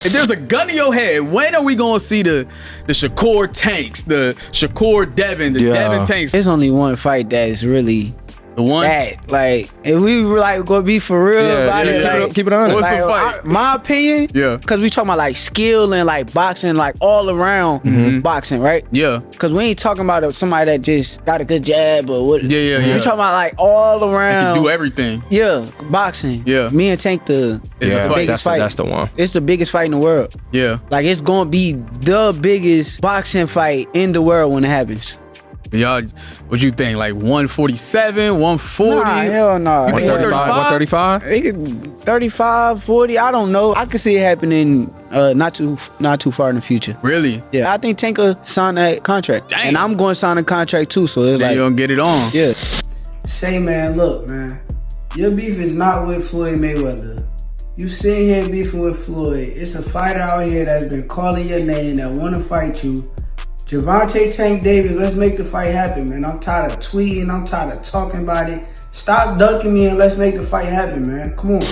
If there's a gun to your head, when are we gonna see the Shakur tanks, the Shakur Devin, the Devin tanks? There's only one fight that is really the one that, like, if we were like gonna be for real about it, like, keep it honest. What's like, the fight? my opinion, because we talking about like skill and like boxing, like all around boxing, right? Yeah. Because we ain't talking about somebody that just got a good jab or what. Yeah. We talking about like all around. Can do everything. Yeah, boxing. Yeah. Me and Tank the biggest fight. That's the one. It's the biggest fight in the world. Yeah. Like, it's gonna be the biggest boxing fight in the world when it happens. Y'all, what you think? Like 147, 140? Nah, hell no. 135? 35, 40, I don't know. I could see it happening not too far in the future. Really? Yeah. I think Tank will sign that contract. Damn. And I'm going to sign a contract too, so it's then like, you gonna get it on. Yeah. Say, man, look, man. Your beef is not with Floyd Mayweather. You sitting here beefing with Floyd. It's a fighter out here that's been calling your name that want to fight you. Gervonta Tank Davis, let's make the fight happen, man. I'm tired of tweeting. I'm tired of talking about it. Stop ducking me and let's make the fight happen, man. Come on.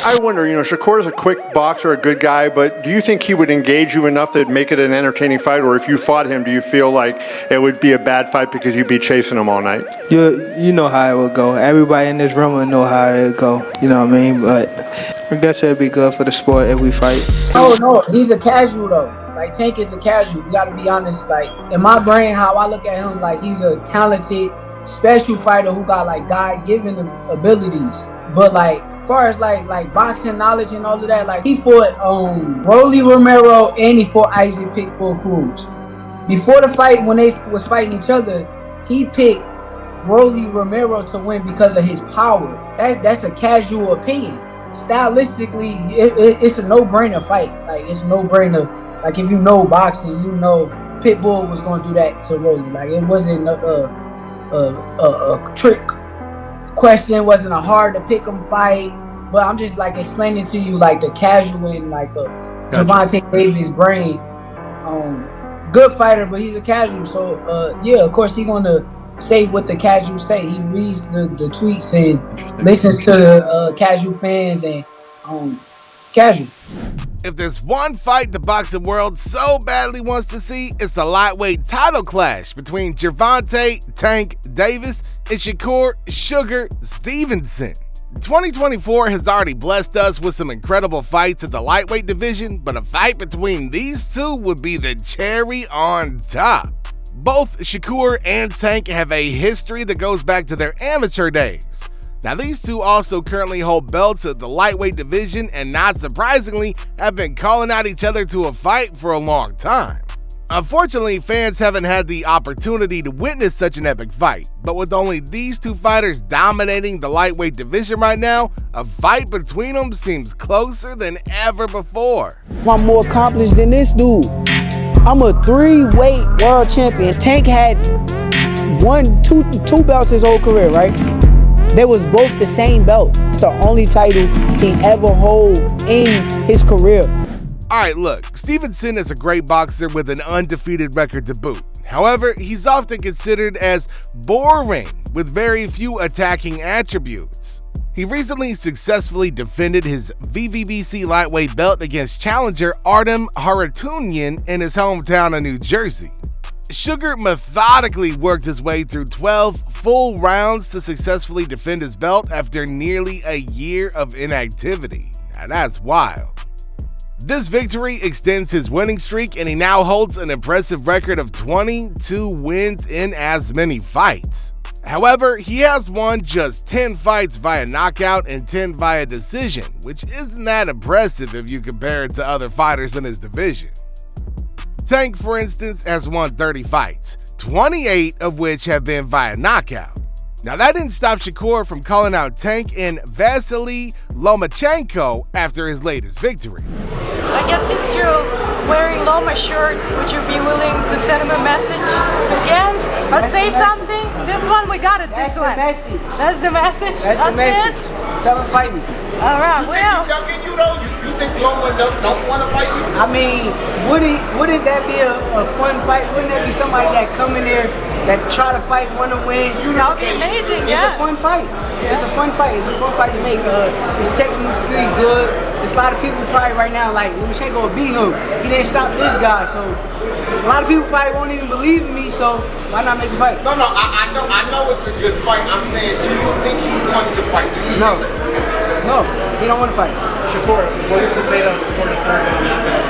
I wonder, Shakur's a quick boxer, a good guy, but do you think he would engage you enough that make it an entertaining fight? Or if you fought him, do you feel like it would be a bad fight because you'd be chasing him all night? You know how it would go. Everybody in this room would know how it would go. You know what I mean? But I guess it'd be good for the sport if we fight. Oh, no, he's a casual, though. Like, Tank is a casual. You gotta be honest. Like, in my brain, how I look at him, like, he's a talented, special fighter who got, like, God-given abilities. But, like, as far as, like boxing knowledge and all of that, like, he fought Rolly Romero and he fought Isaac Pitbull Cruz. Before the fight, when they was fighting each other, he picked Rolly Romero to win because of his power. That's a casual opinion. Stylistically, it's a no-brainer fight. Like, it's a no-brainer. Like, if you know boxing, you know Pitbull was gonna do that to Rolly. Like, it wasn't a trick question. It wasn't a hard to pick 'em fight. But I'm just like explaining to you like the casual in like Gervonta Davis' brain. Good fighter, but he's a casual. So yeah, of course he's gonna say what the casuals say. He reads the tweets and listens to the casual fans and casual. If there's one fight the boxing world so badly wants to see, it's the lightweight title clash between Gervonta Tank Davis and Shakur Sugar Stevenson. 2024 has already blessed us with some incredible fights in the lightweight division, but a fight between these two would be the cherry on top. Both Shakur and Tank have a history that goes back to their amateur days. Now, these two also currently hold belts at the lightweight division and, not surprisingly, have been calling out each other to a fight for a long time. Unfortunately, fans haven't had the opportunity to witness such an epic fight, but with only these two fighters dominating the lightweight division right now, a fight between them seems closer than ever before. I'm more accomplished than this dude. I'm a 3-weight world champion. Tank had two belts his whole career, right? They was both the same belt. It's the only title he ever hold in his career. Alright, look, Stevenson is a great boxer with an undefeated record to boot. However, he's often considered as boring with very few attacking attributes. He recently successfully defended his VVBC lightweight belt against challenger Artem Harutyunyan in his hometown of New Jersey. Sugar methodically worked his way through 12 full rounds to successfully defend his belt after nearly a year of inactivity. Now that's wild. This victory extends his winning streak, and he now holds an impressive record of 22 wins in as many fights. However, he has won just 10 fights via knockout and 10 via decision, which isn't that impressive if you compare it to other fighters in his division. Tank, for instance, has won 30 fights, 28 of which have been via knockout. Now, that didn't stop Shakur from calling out Tank and Vasily Lomachenko after his latest victory. I guess since you're wearing Loma's shirt, would you be willing to send him a message again or say something? This one, we got it. That's this one. The message. That's the message. That's the message. It? Tell him fight me. All right. Well. You though? You think Loma don't want to fight you? I mean, wouldn't that be a fun fight? Wouldn't that be somebody that come in there that try to fight, want to win? That would be amazing. It's a fun fight. Yeah. It's a fun fight. It's a fun fight to make. It's technically good. There's a lot of people probably right now like, Lomachenko will beat him. He didn't stop this guy, so a lot of people probably won't even believe in me, so why not make the fight? No, I know it's a good fight. I'm saying, do you think he wants to fight? No, he don't want to fight. Shakur, what is the debate on scoring the third round knockouts?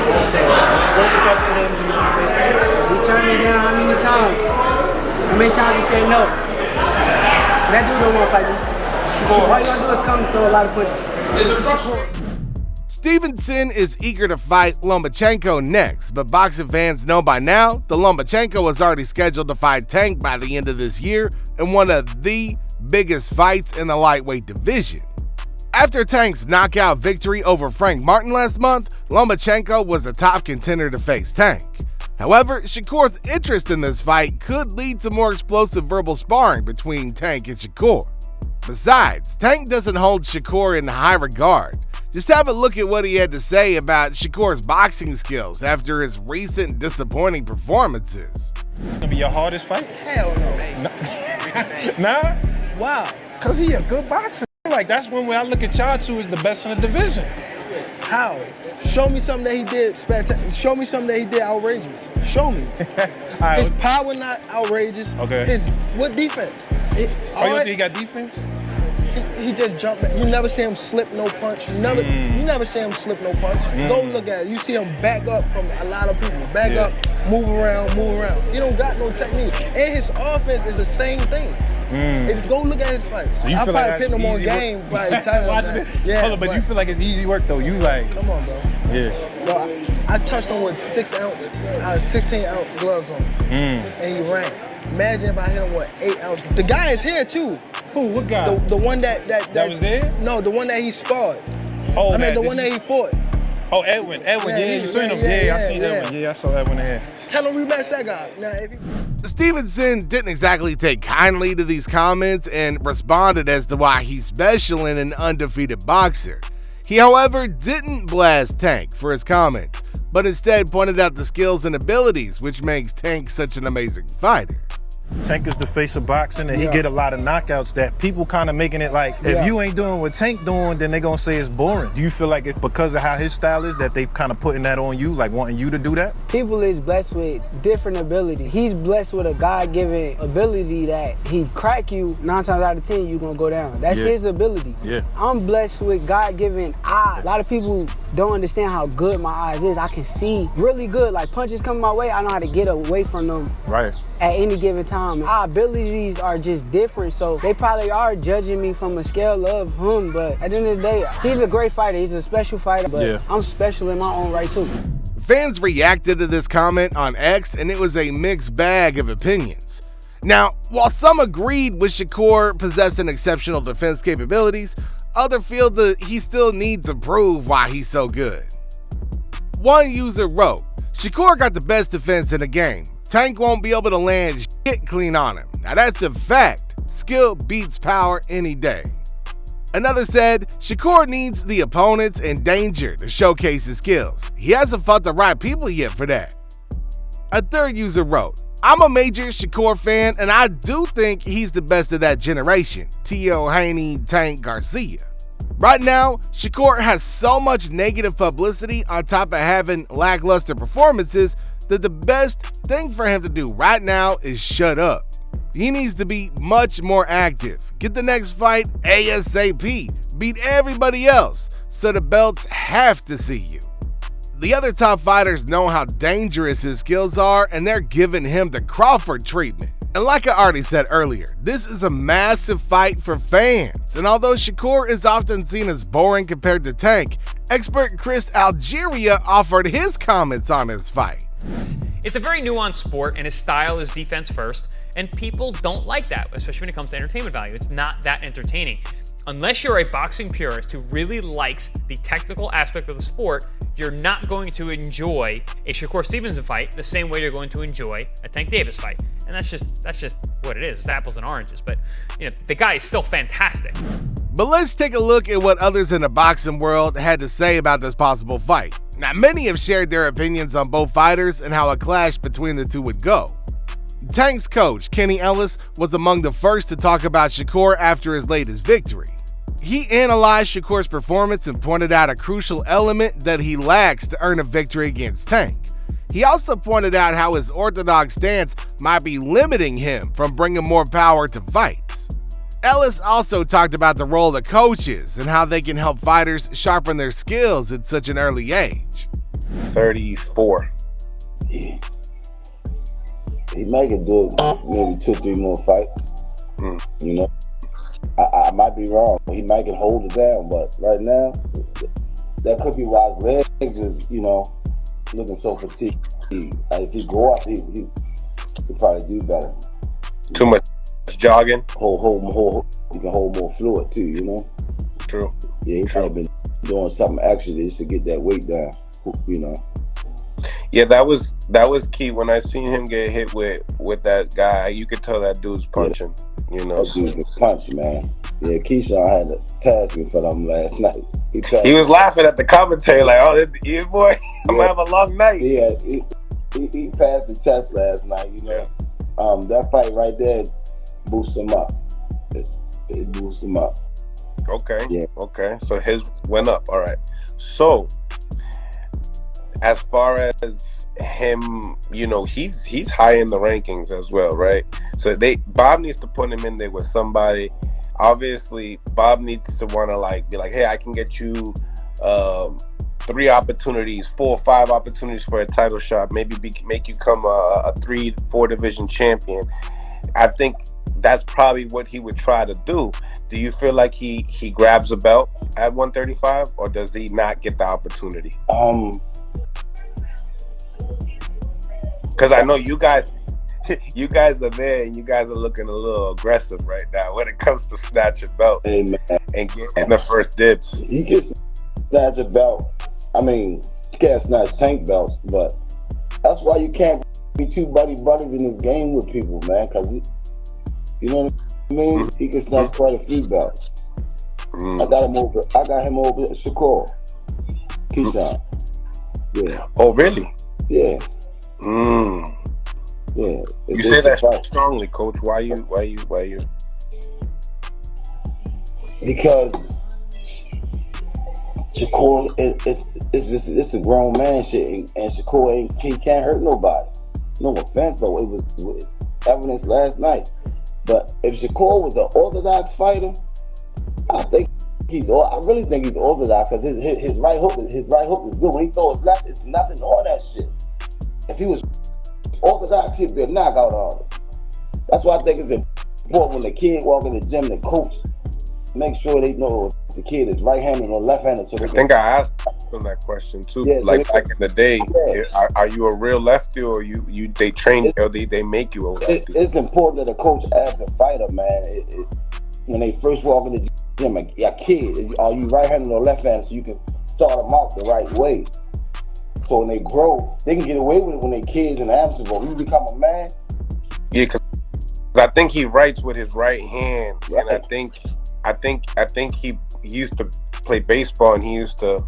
Also, what because of him do you face him? He turned me down how many times? How many times he said no? That dude don't want to fight me. All you gotta do is come throw a lot of punches. Stevenson is eager to fight Lomachenko next, but boxing fans know by now the Lomachenko was already scheduled to fight Tank by the end of this year in one of the biggest fights in the lightweight division. After Tank's knockout victory over Frank Martin last month, Lomachenko was a top contender to face Tank. However, Shakur's interest in this fight could lead to more explosive verbal sparring between Tank and Shakur. Besides, Tank doesn't hold Shakur in high regard. Just have a look at what he had to say about Shakur's boxing skills after his recent disappointing performances. Gonna be your hardest fight? Hell no. Nah? Wow. Cause he a good boxer. Like that's when I look at y'all two as the best in the division. How? Show me something that he did spectacular. Show me something that he did outrageous. Show me. Right. His power not outrageous. Okay. What defense? You think he got defense? He just jumped back. You never see him slip no punch. You never see him slip no punch. Go look at it. You see him back up from a lot of people. Back up, move around. He don't got no technique. And his offense is the same thing. If you go look at his fights. So you I feel probably like put him on game by the time. Yeah, hold on, but you feel like it's easy work though. You like. Come on, bro. Yeah. Bro, I touched him with 16-ounce gloves on. And he ran. Imagine if I hit him with 8 ounces. The guy is here too. Who? What guy? The one that was there? No, the one that he sparred. Oh, I mean the one that he fought. Oh, Edwin. Yeah, you seen him? Yeah, I seen Edwin. Yeah, I saw Edwin here. Tell him rematch that guy. Now, if he... Stevenson didn't exactly take kindly to these comments and responded as to why he's special in an undefeated boxer. He, however, didn't blast Tank for his comments, but instead pointed out the skills and abilities which makes Tank such an amazing fighter. Tank is the face of boxing, and he get a lot of knockouts that people kind of making it like, if you ain't doing what Tank doing, then they gonna say it's boring. Do you feel like it's because of how his style is that they kind of putting that on you, like wanting you to do that? People is blessed with different ability. He's blessed with a God-given ability that he crack you 9 times out of 10, you gonna go down. That's his ability. Yeah. I'm blessed with God-given eyes. A lot of people don't understand how good my eyes is. I can see really good. Like punches coming my way, I know how to get away from them. Right. At any given time. Our abilities are just different, so they probably are judging me from a scale of him, but at the end of the day, he's a great fighter. He's a special fighter, but I'm special in my own right too. Fans reacted to this comment on X, and it was a mixed bag of opinions. Now, while some agreed with Shakur possessing exceptional defense capabilities, others feel that he still needs to prove why he's so good. One user wrote, Shakur got the best defense in the game. Tank won't be able to land shit clean on him. Now that's a fact. Skill beats power any day. Another said, Shakur needs the opponents in danger to showcase his skills. He hasn't fought the right people yet for that. A third user wrote, I'm a major Shakur fan, and I do think he's the best of that generation. T.O. Haney, Tank, Garcia. Right now, Shakur has so much negative publicity on top of having lackluster performances that the best thing for him to do right now is shut up. He needs to be much more active. Get the next fight ASAP. Beat everybody else so the belts have to see you. The other top fighters know how dangerous his skills are, and they're giving him the Crawford treatment. And like I already said earlier, this is a massive fight for fans. And although Shakur is often seen as boring compared to Tank, expert Chris Algeria offered his comments on his fight. It's a very nuanced sport, and his style is defense first, and people don't like that, especially when it comes to entertainment value. It's not that entertaining. Unless you're a boxing purist who really likes the technical aspect of the sport, you're not going to enjoy a Shakur Stevenson fight the same way you're going to enjoy a Tank Davis fight. And that's just what it is. It's apples and oranges. But the guy is still fantastic. But let's take a look at what others in the boxing world had to say about this possible fight. Now, many have shared their opinions on both fighters and how a clash between the two would go. Tank's coach, Kenny Ellis, was among the first to talk about Shakur after his latest victory. He analyzed Shakur's performance and pointed out a crucial element that he lacks to earn a victory against Tank. He also pointed out how his orthodox stance might be limiting him from bringing more power to fights. Ellis also talked about the role of coaches and how they can help fighters sharpen their skills at such an early age. 34. He might could do maybe 2-3 more fights. You know, I might be wrong. He might can hold it down, but right now, that could be why his legs is, you know, looking so fatigued. If he go up, he probably do better. Too much jogging. He can hold more fluid too, you know. True. Yeah, he probably been doing something extra just to get that weight down, you know. Yeah, that was key. When I seen him get hit with that guy, you could tell that dude's punching. You know, that dude can punch, man. Yeah, Keyshawn had to task me for them last night. He was laughing at the commentary like, "Oh, yeah, boy, I'm gonna have a long night." Yeah, he passed the test last night. You know, that fight right there boosted him up. It boosted him up. Okay. Yeah. Okay. So his went up. All right. So as far as him, you know, he's high in the rankings as well, right? So Bob needs to put him in there with somebody. Obviously, Bob needs to want to be like, hey, I can get you 3 opportunities, 4 or 5 opportunities for a title shot. Maybe make you come a 3-4 division champion. I think that's probably what he would try to do. Do you feel like he grabs a belt at 135, or does he not get the opportunity? Because I know you guys are there and you guys are looking a little aggressive right now when it comes to snatching belt and getting the first dibs. He can snatch a belt. I mean, you can't snatch Tank belts, but that's why you can't be too buddies in this game with people, man. Because you know what I mean. He can snatch quite a few belts. I got him over Shakur. Keyshawn. Yeah. Oh, really? Yeah. Yeah. You say that strongly, Coach. Why you? Because Shakur, it's a grown man shit, and Shakur he can't hurt nobody. No offense, but it was evidence last night. But if Shakur was an orthodox fighter, I really think he's orthodox because his right hook is good. When he throws his left, it's nothing on that shit. If he was orthodox, he'd be a knockout artist. That's why I think it's important when the kid walk in the gym, the coach make sure they know if the kid is right-handed or left-handed. So I think I asked him that question too. Yeah, like back in the day, are you a real lefty, or they train or they make you a lefty? It's important that a coach asks a fighter, man. When they first walk in the gym, a kid, are you right-handed or left-handed, so you can start them out the right way. So when they grow, they can get away with it when they're kids and amateur. But when you become a man, yeah, because I think he writes with his right hand, right. And I think he used to play baseball, and he used to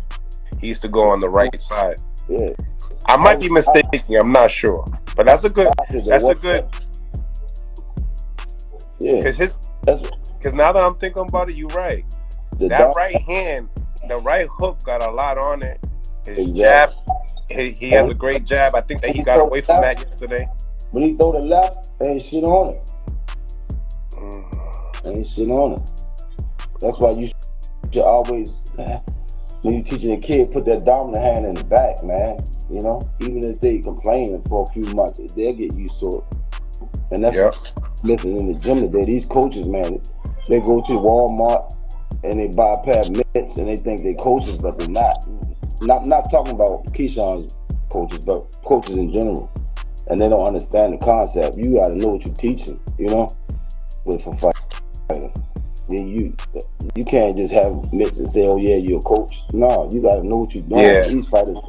go on the right side. Yeah, I might be mistaken. I'm not sure, but that's a good. Yeah, because now that I'm thinking about it, you're right. That right hand, the right hook got a lot on it. His jab. He has a great jab. I think that he got away from that yesterday. When he throw the left, there ain't shit on it. Ain't shit on it. That's why you should always, when you're teaching a kid, put that dominant hand in the back, man. You know, even if they complaining for a few months, they'll get used to it. And that's listen, in the gym today, these coaches, man, they go to Walmart and they buy a pair of mitts and they think they're coaches, but they're not. Not talking about Keyshawn's coaches, but coaches in general. And they don't understand the concept. You got to know what you're teaching, you know, for fighting. You can't just have mitts and say, oh, yeah, you're a coach. No, you got to know what you're doing. Yeah. These fighters,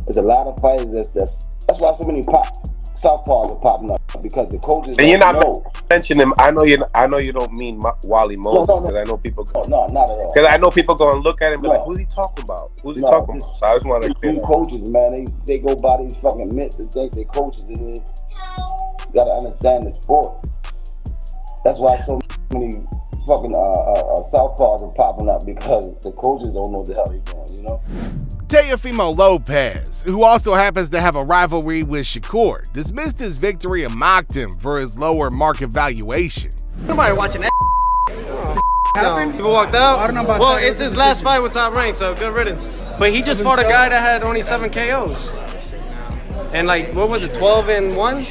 there's a lot of fighters that's why so many southpaws are popping up, because the coaches and you're not mentioning him. I know you don't mean Wally Moses, because I know people. No, not at all. Because I know people go and look at him and be like, "Who's he talking about? Who's he talking about?" So I just want to say that. Coaches, man, they go by these fucking mitts and think they coaches, and you gotta understand the sport. That's why so many fucking southpaws are popping up because the coaches don't know what the hell they're doing, you know? Teofimo Lopez, who also happens to have a rivalry with Shakur, dismissed his victory and mocked him for his lower market valuation. Nobody watching that. No, people walked out. Well, it's his last fight with Top Rank, so good riddance. But he just fought a guy that had only 7 KOs. And like, what was it, 12-1?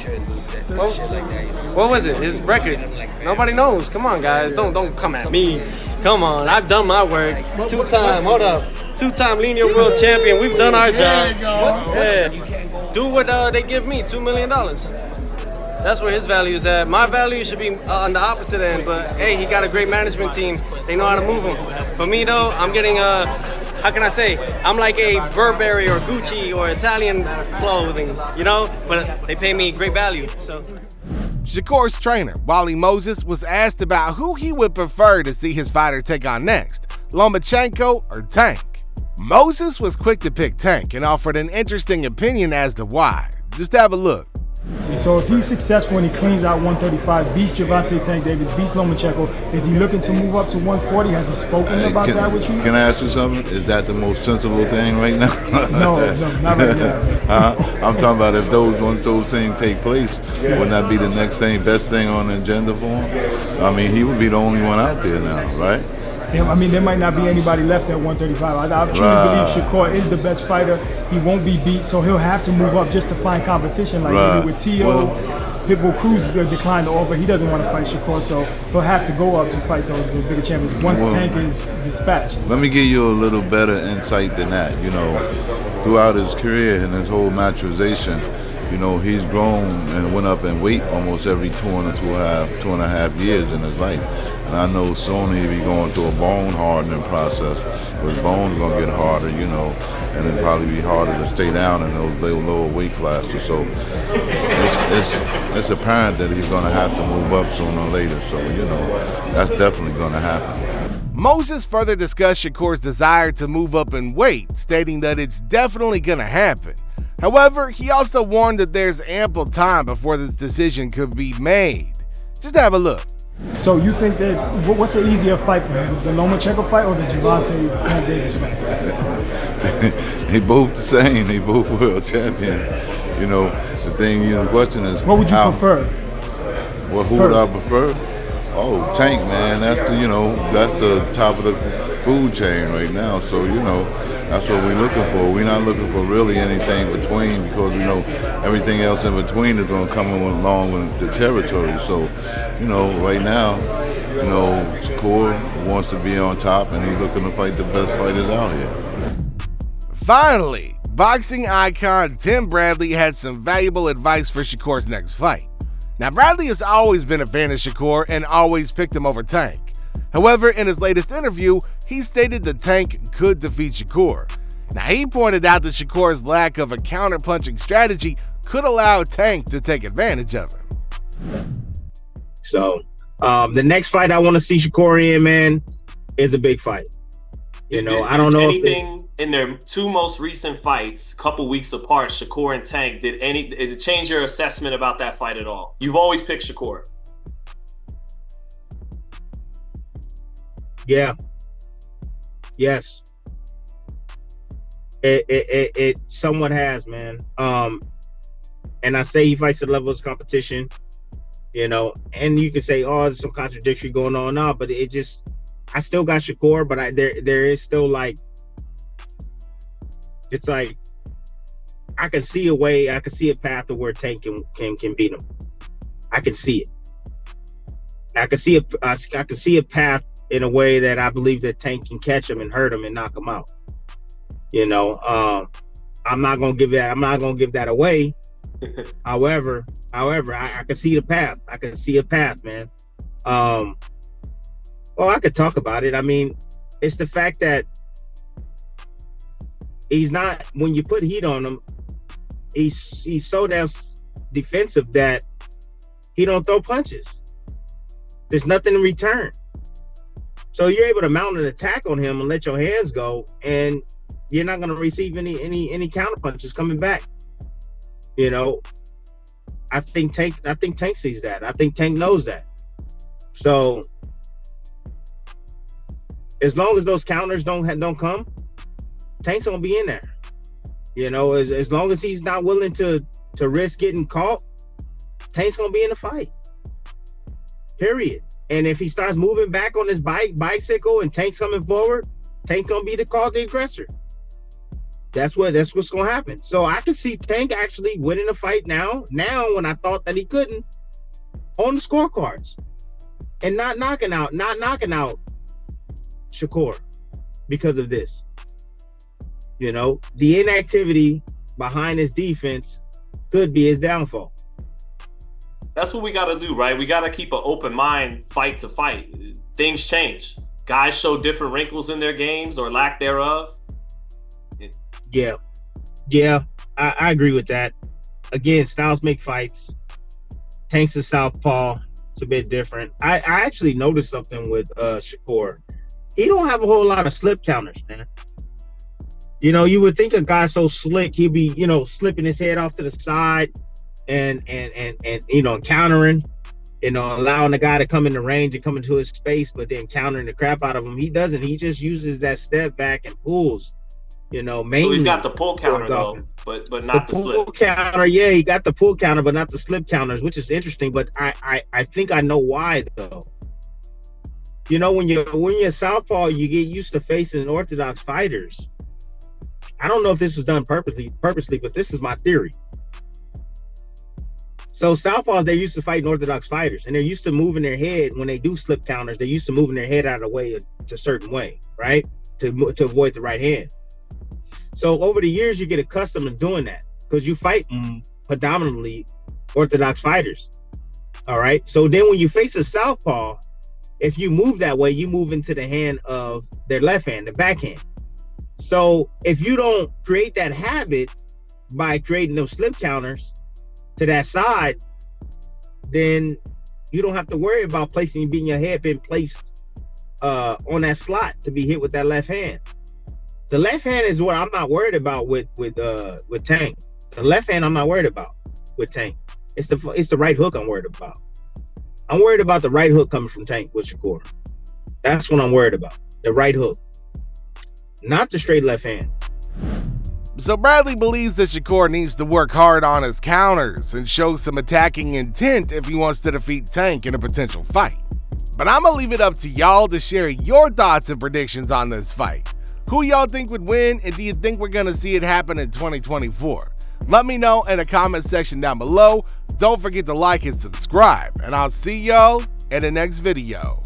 What was it? His record? Nobody knows. Come on, guys. Don't come at me. Come on. I've done my work. 2-time. Hold up. 2-time linear world champion. We've done our job. Yeah. Do what they give me. $2 million. That's where his value is at. My value should be on the opposite end. But hey, he got a great management team. They know how to move him. For me though, I'm getting how can I say? I'm like a Burberry or Gucci or Italian clothing, you know? But they pay me great value, so. Shakur's trainer, Wally Moses, was asked about who he would prefer to see his fighter take on next, Lomachenko or Tank. Moses was quick to pick Tank and offered an interesting opinion as to why. Just have a look. So if he's successful and he cleans out 135, beats Gervonta, Tank Davis, beats Lomachenko, is he looking to move up to 140? Has he spoken about that with you? Can I ask you something? Is that the most sensible thing right now? No, not right now. I'm talking about if once those things take place, wouldn't that be the next thing, best thing on the agenda for him? I mean, he would be the only one out there now, right? I mean, there might not be anybody left at 135. I truly believe Shakur is the best fighter. He won't be beat, so he'll have to move up just to find competition. Like maybe with T.O., Pitbull Cruz declined the offer. He doesn't want to fight Shakur, so he'll have to go up to fight those bigger champions once Tank is dispatched. Let me give you a little better insight than that. You know, throughout his career and his whole maturization, you know, he's grown and went up in weight almost every 2.5 years in his life. And I know soon he'll be going through a bone hardening process. His bones gonna get harder, you know, and it'll probably be harder to stay down in those lower weight classes. So it's apparent that he's gonna have to move up sooner or later. So, you know, that's definitely gonna happen. Moses further discussed Shakur's desire to move up in weight, stating that it's definitely gonna happen. However, he also warned that there's ample time before this decision could be made. Just have a look. So you think that, what's the easier fight for him, the Lomachenko fight or the Gervonta Tank Davis fight? They both the same. They both world champion. You know, the thing, the question is, what would you prefer? Who would I prefer? Oh, Tank, man. That's the top of the food chain right now. So, you know, that's what we're looking for. We're not looking for really anything between, because we know everything else in between is going to come along with the territory. So, you know, right now, you know, Shakur wants to be on top, and he's looking to fight the best fighters out here. Finally, boxing icon Tim Bradley had some valuable advice for Shakur's next fight. Now, Bradley has always been a fan of Shakur and always picked him over Tank. However, in his latest interview, he stated that Tank could defeat Shakur. Now, he pointed out that Shakur's lack of a counter-punching strategy could allow Tank to take advantage of him. So, the next fight I want to see Shakur in, man, is a big fight. You know, I don't know anything in their 2 most recent fights, couple weeks apart, Shakur and Tank, did it change your assessment about that fight at all? You've always picked Shakur. Yeah. Yes. It somewhat has, man. And I say he fights at the level of competition, you know, and you can say, oh, there's some contradiction going on now, but it just, I still got Shakur, but there is still like, it's like, I can see a way, I can see a path of where Tank can beat him. I can see it. I can see a path in a way that I believe that Tank can catch him and hurt him and knock him out. You know, I'm not gonna give that away. However, I can see the path. I can see a path, man. Well, I could talk about it. I mean, it's the fact that he's not, when you put heat on him, he's so damn defensive that he don't throw punches. There's nothing in return. So you're able to mount an attack on him and let your hands go, and you're not going to receive any counter punches coming back. You know, I think Tank sees that. I think Tank knows that. So as long as those counters don't come, Tank's gonna be in there. You know, as long as he's not willing to risk getting caught, Tank's gonna be in the fight. Period. And if he starts moving back on his bicycle and Tank's coming forward, Tank gonna be the aggressor. That's what's gonna happen. So I can see Tank actually winning a fight now when I thought that he couldn't, on the scorecards, and not knocking out Shakur because of this. You know, the inactivity behind his defense could be his downfall. That's what we got to do, right? We got to keep an open mind fight to fight. Things change. Guys show different wrinkles in their games or lack thereof. Yeah, I agree with that. Again, styles make fights. Tank's a southpaw. It's a bit different. I actually noticed something with Shakur. He don't have a whole lot of slip counters, man. You know, you would think a guy so slick, he'd be, you know, slipping his head off to the side and you know, countering, you know, allowing the guy to come in the range and come into his space, but then countering the crap out of him. He doesn't. He just uses that step back and pulls, you know, mainly. So he's got the pull counter though, but not the slip. Pull counter, yeah, he got the pull counter, but not the slip counters, which is interesting. But I think I know why though. You know, when you're southpaw, you get used to facing orthodox fighters. I don't know if this was done purposely, but this is my theory. So southpaws, they're used to fighting orthodox fighters, and they're used to moving their head when they do slip counters. They're used to moving their head out of the way a certain way, right, to avoid the right hand. So over the years, you get accustomed to doing that because you fight predominantly orthodox fighters. All right. So then when you face a southpaw, if you move that way, you move into the hand of their left hand, the backhand. So if you don't create that habit by creating those slip counters to that side, then you don't have to worry about being your head being placed on that slot to be hit with that left hand. The left hand is what I'm not worried about with Tank. The left hand I'm not worried about with Tank. It's the right hook I'm worried about. I'm worried about the right hook coming from Tank with Shakur. That's what I'm worried about. The right hook. Not the straight left hand. So Bradley believes that Shakur needs to work hard on his counters and show some attacking intent if he wants to defeat Tank in a potential fight. But I'm gonna leave it up to y'all to share your thoughts and predictions on this fight. Who y'all think would win, and do you think we're gonna see it happen in 2024? Let me know in the comment section down below. Don't forget to like and subscribe, and I'll see y'all in the next video.